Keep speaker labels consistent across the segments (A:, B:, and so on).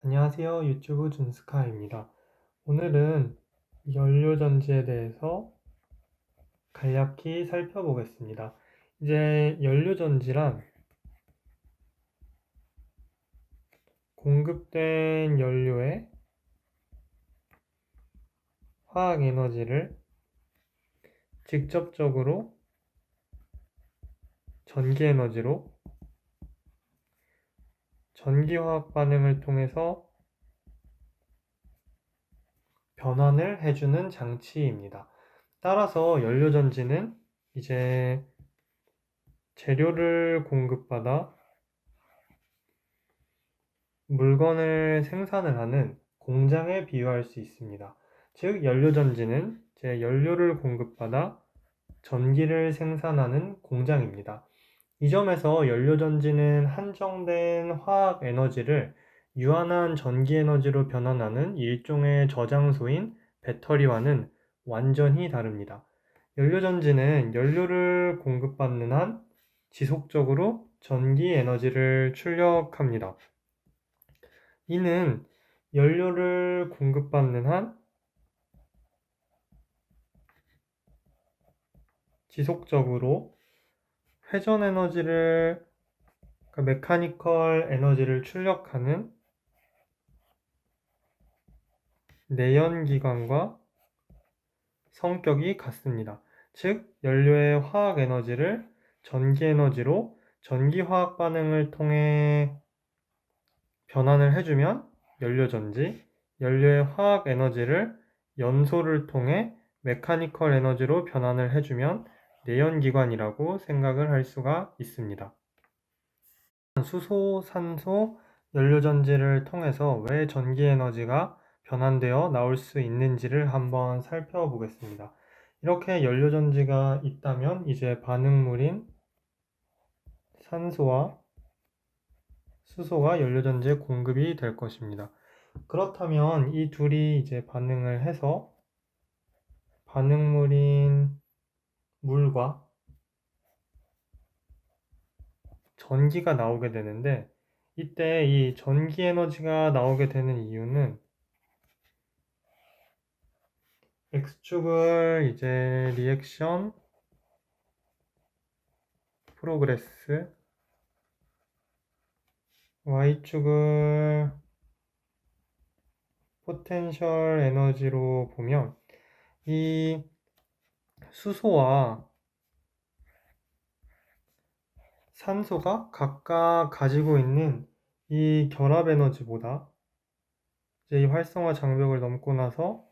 A: 안녕하세요. 유튜브 준스카입니다. 오늘은 연료전지에 대해서 간략히 살펴보겠습니다. 이제 연료전지란 공급된 연료의 화학에너지를 직접적으로 전기에너지로 전기화학 반응을 통해서 변환을 해주는 장치입니다. 따라서 연료전지는 이제 재료를 공급받아 물건을 생산을 하는 공장에 비유할 수 있습니다. 즉, 연료전지는 제 연료를 공급받아 전기를 생산하는 공장입니다. 이 점에서 연료전지는 한정된 화학 에너지를 유한한 전기 에너지로 변환하는 일종의 저장소인 배터리와는 완전히 다릅니다. 연료전지는 연료를 공급받는 한 지속적으로 전기 에너지를 출력합니다. 이는 연료를 공급받는 한 지속적으로 회전 에너지를, 메카니컬 에너지를 출력하는 내연기관과 성격이 같습니다. 즉, 연료의 화학 에너지를 전기 에너지로 전기화학 반응을 통해 변환을 해주면 연료전지, 연료의 화학 에너지를 연소를 통해 메카니컬 에너지로 변환을 해주면 내연기관이라고 생각을 할 수가 있습니다. 수소, 산소, 연료전지를 통해서 왜 전기에너지가 변환되어 나올 수 있는지를 한번 살펴보겠습니다. 이렇게 연료전지가 있다면 이제 반응물인 산소와 수소가 연료전지에 공급이 될 것입니다. 그렇다면 이 둘이 이제 반응을 해서 반응물인 물과 전기가 나오게 되는데, 이때 이 전기 에너지가 나오게 되는 이유는 X축을 이제 리액션 프로그레스, Y축을 포텐셜 에너지로 보면 이 수소와 산소가 각각 가지고 있는 이 결합 에너지보다 이제 이 활성화 장벽을 넘고 나서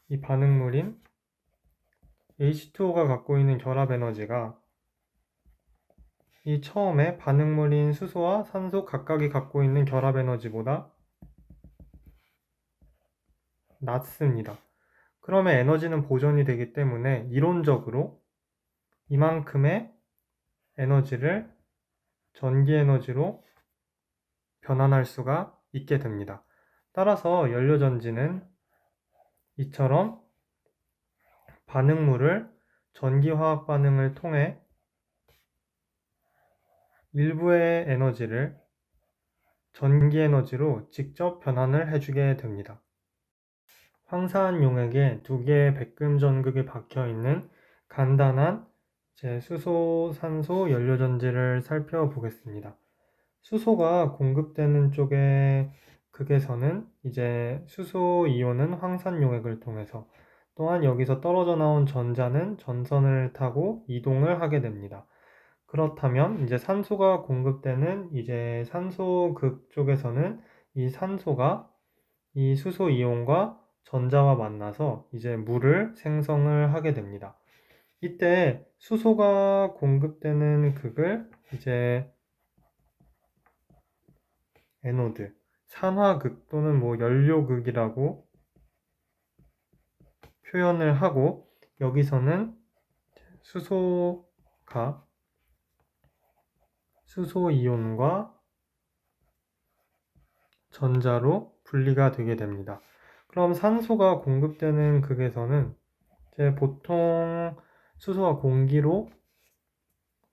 A: 이 반응물인 H2O가 갖고 있는 결합 에너지가 이 처음에 반응물인 수소와 산소 각각이 갖고 있는 결합 에너지보다 낮습니다. 그러면 에너지는 보존이 되기 때문에 이론적으로 이만큼의 에너지를 전기 에너지로 변환할 수가 있게 됩니다. 따라서 연료전지는 이처럼 반응물을 전기화학 반응을 통해 일부의 에너지를 전기 에너지로 직접 변환을 해주게 됩니다. 황산 용액에 두 개의 백금 전극이 박혀 있는 간단한 수소, 산소 연료전지를 살펴보겠습니다. 수소가 공급되는 쪽의 극에서는 이제 수소 이온은 황산 용액을 통해서, 또한 여기서 떨어져 나온 전자는 전선을 타고 이동을 하게 됩니다. 그렇다면 이제 산소가 공급되는 이제 산소 극 쪽에서는 이 산소가 이 수소 이온과 전자와 만나서 이제 물을 생성을 하게 됩니다. 이때 수소가 공급되는 극을 이제 에노드, 산화극 또는 연료극이라고 표현을 하고, 여기서는 수소가 수소 이온과 전자로 분리가 되게 됩니다. 그럼 산소가 공급되는 극에서는 보통 수소와 공기로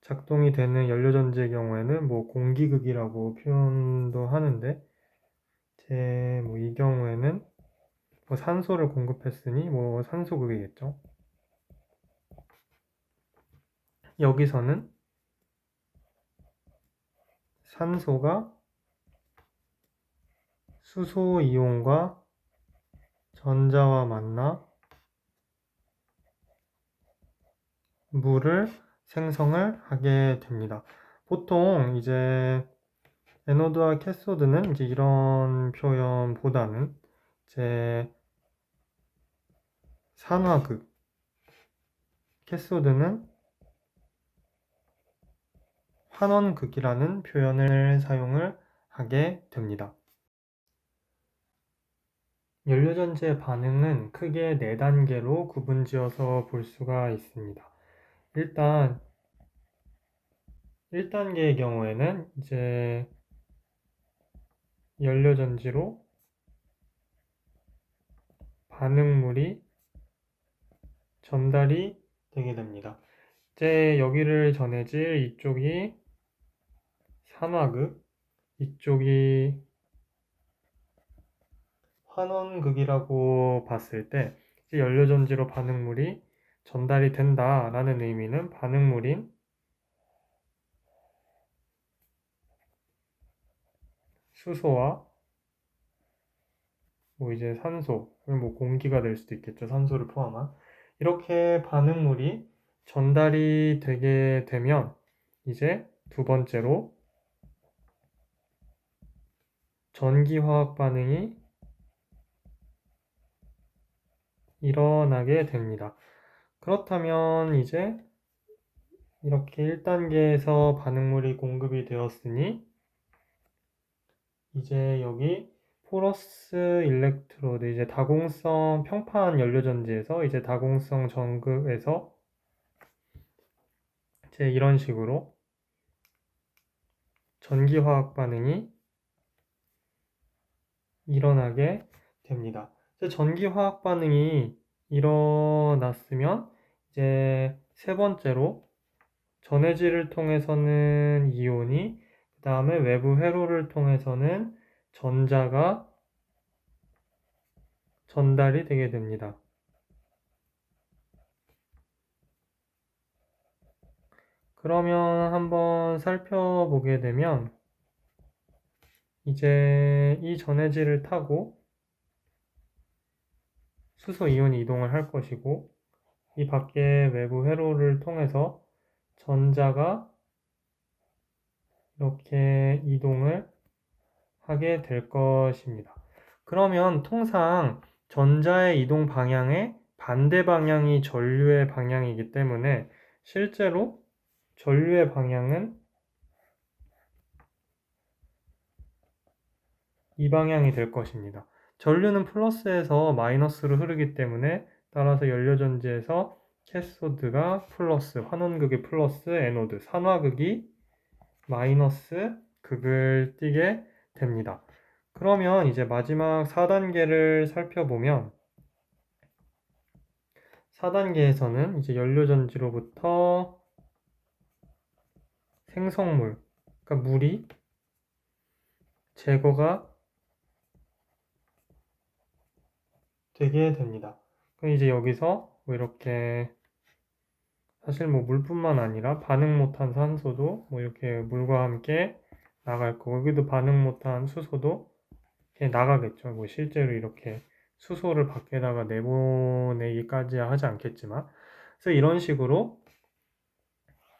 A: 작동이 되는 연료전지의 경우에는 공기극이라고 표현도 하는데, 뭐 이 경우에는 뭐 산소를 공급했으니 뭐 산소극이겠죠. 여기서는 산소가 수소 이온과 전자와 만나 물을 생성을 하게 됩니다. 보통 이제 에노드와 캐소드는 이제 이런 표현보다는 이제 산화극, 캐소드는 환원극이라는 표현을 사용을 하게 됩니다. 연료전지의 반응은 크게 4단계로 구분지어서 볼 수가 있습니다. 일단 1단계의 경우에는 이제 연료전지로 반응물이 전달이 되게 됩니다. 이제 여기를 전해질 이쪽이 산화극, 이쪽이 환원극이라고 봤을 때 이제 연료전지로 반응물이 전달이 된다라는 의미는 반응물인 수소와 뭐 이제 산소, 뭐 공기가 될 수도 있겠죠. 산소를 포함한 이렇게 반응물이 전달이 되게 되면 이제 두 번째로 전기화학 반응이 일어나게 됩니다. 그렇다면 이제 이렇게 1단계에서 반응물이 공급이 되었으니 이제 여기 포러스 일렉트로드, 이제 다공성 평판 연료전지에서 이제 다공성 전극에서 이제 이런 식으로 전기화학 반응이 일어나게 됩니다. 이제 전기화학 반응이 일어났으면 이제 세 번째로 전해질을 통해서는 이온이, 그 다음에 외부 회로를 통해서는 전자가 전달이 되게 됩니다. 그러면 한번 살펴보게 되면 이제 이 전해질을 타고 수소 이온이 이동을 할 것이고 이 밖에 외부 회로를 통해서 전자가 이렇게 이동을 하게 될 것입니다. 그러면 통상 전자의 이동 방향의 반대 방향이 전류의 방향이기 때문에 실제로 전류의 방향은 이 방향이 될 것입니다. 전류는 플러스에서 마이너스로 흐르기 때문에 따라서 연료전지에서 캐소드가 플러스, 환원극이 플러스, 에노드, 산화극이 마이너스 극을 띠게 됩니다. 그러면 이제 마지막 4단계를 살펴보면 4단계에서는 이제 연료전지로부터 생성물, 그러니까 물이 제거가 되게 됩니다. 그럼 이제 여기서 뭐 이렇게 사실 뭐 물뿐만 아니라 반응 못한 산소도 뭐 이렇게 물과 함께 나갈 거고 여기도 반응 못한 수소도 이렇게 나가겠죠. 뭐 실제로 이렇게 수소를 밖에다가 내보내기까지 하지 않겠지만 그래서 이런 식으로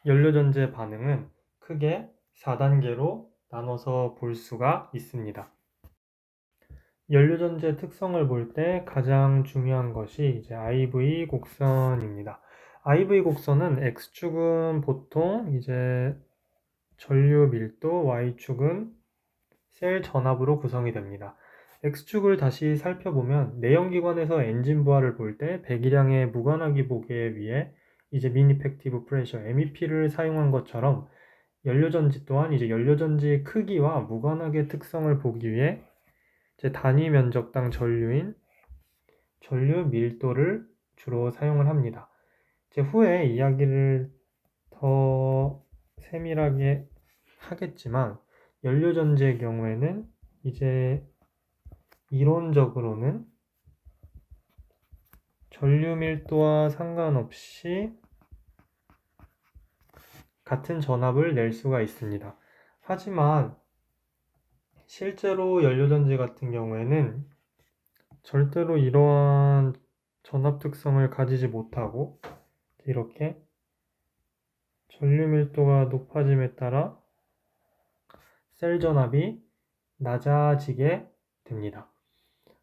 A: 연료전지의 반응은 크게 4단계로 나눠서 볼 수가 있습니다. 연료전지의 특성을 볼 때 가장 중요한 것이 이제 IV 곡선입니다. IV 곡선은 X축은 보통 이제 전류 밀도, Y축은 셀 전압으로 구성이 됩니다. X축을 다시 살펴보면 내연기관에서 엔진 부하를 볼 때 배기량의 무관하게 보기 위해 이제 민 이펙티브 프레셔 MEP를 사용한 것처럼 연료전지 또한 이제 연료전지의 크기와 무관하게 특성을 보기 위해 이제 단위 면적당 전류인 전류 밀도를 주로 사용을 합니다. 이제 후에 이야기를 더 세밀하게 하겠지만 연료전지의 경우에는 이제 이론적으로는 전류 밀도와 상관없이 같은 전압을 낼 수가 있습니다. 하지만 실제로 연료전지 같은 경우에는 절대로 이러한 전압 특성을 가지지 못하고 이렇게 전류 밀도가 높아짐에 따라 셀 전압이 낮아지게 됩니다.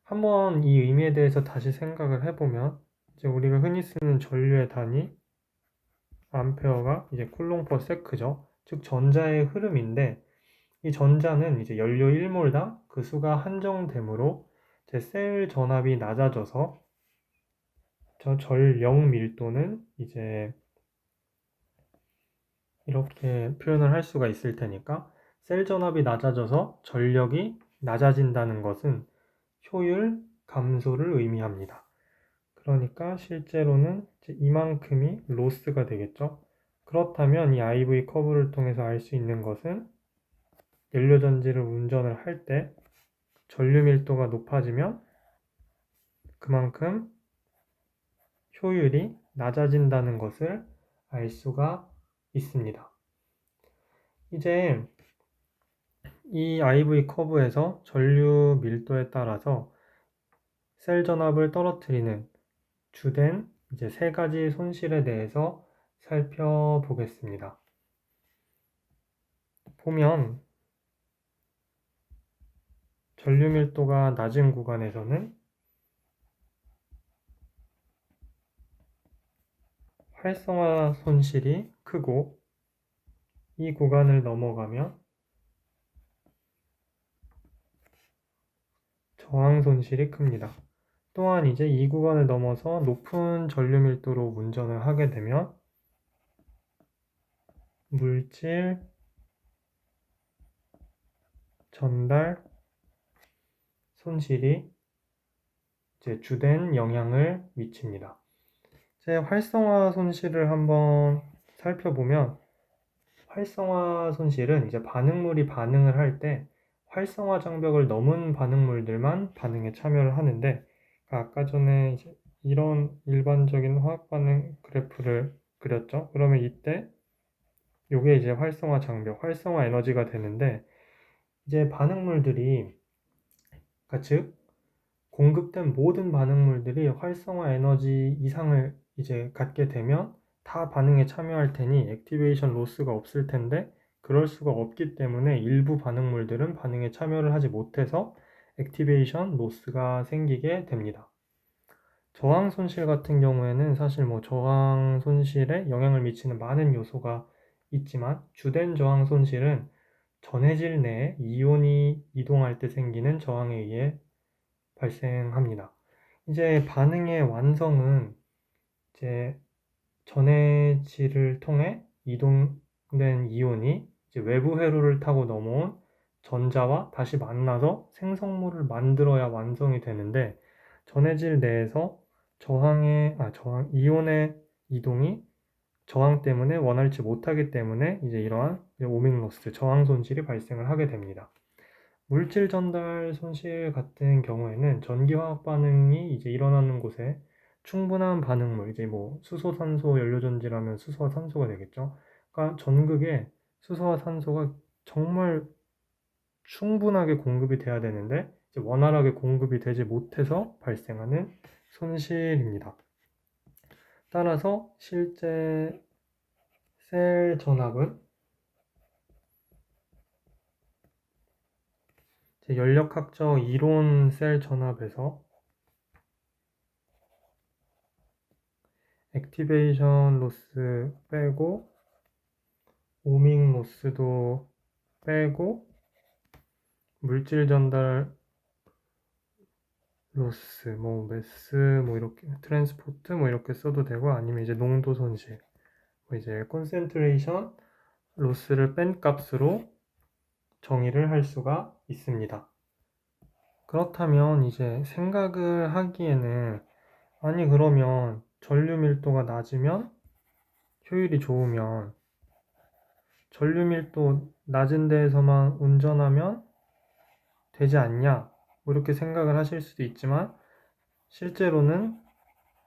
A: 한번 이 의미에 대해서 다시 생각을 해보면 이제 우리가 흔히 쓰는 전류의 단위 암페어가 이제 쿨롱 퍼 세크죠. 즉 전자의 흐름인데 이 전자는 이제 연료 1몰당 그 수가 한정되므로 제 셀 전압이 낮아져서 저 전력 밀도는 이제 이렇게 표현을 할 수가 있을 테니까 셀 전압이 낮아져서 전력이 낮아진다는 것은 효율 감소를 의미합니다. 그러니까 실제로는 이만큼이 로스가 되겠죠. 그렇다면 이 IV 커브를 통해서 알 수 있는 것은 연료전지를 운전을 할 때 전류 밀도가 높아지면 그만큼 효율이 낮아진다는 것을 알 수가 있습니다. 이제 이 IV 커브에서 전류 밀도에 따라서 셀 전압을 떨어뜨리는 주된 이제 세 가지 손실에 대해서 살펴보겠습니다. 보면 전류 밀도가 낮은 구간에서는 활성화 손실이 크고 이 구간을 넘어가면 저항 손실이 큽니다. 또한 이제 이 구간을 넘어서 높은 전류 밀도로 운전을 하게 되면 물질 전달 손실이 이제 주된 영향을 미칩니다. 이제 활성화 손실을 한번 살펴보면 활성화 손실은 이제 반응물이 반응을 할 때 활성화 장벽을 넘은 반응물들만 반응에 참여를 하는데 아까 전에 이제 이런 일반적인 화학 반응 그래프를 그렸죠. 그러면 이때 이게 이제 활성화 장벽, 활성화 에너지가 되는데 이제 반응물들이 즉 공급된 모든 반응물들이 활성화 에너지 이상을 이제 갖게 되면 다 반응에 참여할 테니 액티베이션 로스가 없을 텐데 그럴 수가 없기 때문에 일부 반응물들은 반응에 참여를 하지 못해서 액티베이션 로스가 생기게 됩니다. 저항 손실 같은 경우에는 사실 뭐 저항 손실에 영향을 미치는 많은 요소가 있지만 주된 저항 손실은 전해질 내에 이온이 이동할 때 생기는 저항에 의해 발생합니다. 이제 반응의 완성은 이제 전해질을 통해 이동된 이온이 이제 외부 회로를 타고 넘어온 전자와 다시 만나서 생성물을 만들어야 완성이 되는데 전해질 내에서 이온의 이동이 저항 때문에 원활치 못하기 때문에 이제 이러한 오밍 로스, 저항 손실이 발생을 하게 됩니다. 물질 전달 손실 같은 경우에는 전기화학 반응이 이제 일어나는 곳에 충분한 반응물, 이제 뭐 수소, 산소, 연료전지라면 수소와 산소가 되겠죠. 그러니까 전극에 수소와 산소가 정말 충분하게 공급이 돼야 되는데 이제 원활하게 공급이 되지 못해서 발생하는 손실입니다. 따라서 실제 셀 전압은 연력학적 이론 셀 전압에서 액티베이션 로스 빼고 오밍 로스도 빼고 물질 전달 로스, 뭐 매스, 뭐 이렇게 트랜스포트 뭐 이렇게 써도 되고 아니면 이제 농도 손실, 뭐 이제 콘센트레이션 로스를 뺀 값으로 정의를 할 수가 있습니다. 그렇다면 이제 생각을 하기에는 아니 그러면 전류 밀도가 낮으면 효율이 좋으면 전류 밀도 낮은 데에서만 운전하면 되지 않냐? 뭐 이렇게 생각을 하실 수도 있지만 실제로는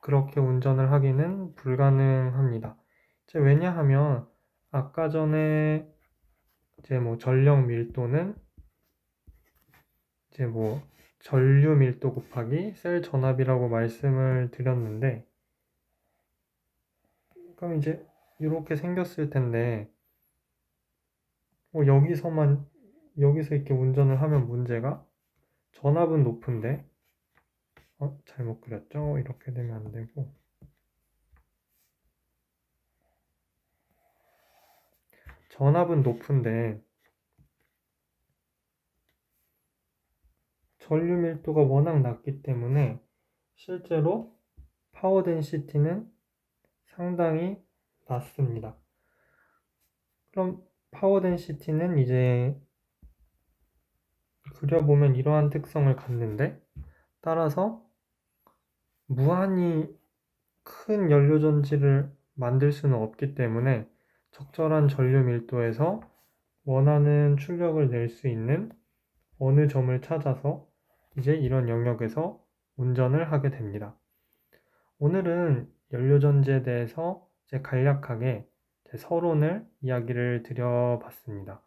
A: 그렇게 운전을 하기는 불가능합니다. 이제 왜냐하면 아까 전에 이제 뭐 전력 밀도는 이제 뭐 전류 밀도 곱하기 셀 전압이라고 말씀을 드렸는데, 그럼 이제 이렇게 생겼을 텐데 여기서 이렇게 운전을 하면 문제가, 전압은 높은데 잘못 그렸죠? 이렇게 되면 안 되고, 전압은 높은데 전류 밀도가 워낙 낮기 때문에 실제로 파워 덴시티는 상당히 낮습니다. 그럼 파워 덴시티는 이제 그려보면 이러한 특성을 갖는데, 따라서 무한히 큰 연료전지를 만들 수는 없기 때문에 적절한 전류 밀도에서 원하는 출력을 낼 수 있는 어느 점을 찾아서 이제 이런 영역에서 운전을 하게 됩니다. 오늘은 연료전지에 대해서 이제 간략하게 서론을 이야기를 드려봤습니다.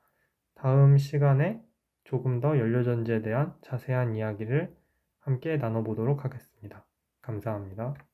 A: 다음 시간에 조금 더 연료전지에 대한 자세한 이야기를 함께 나눠보도록 하겠습니다. 감사합니다.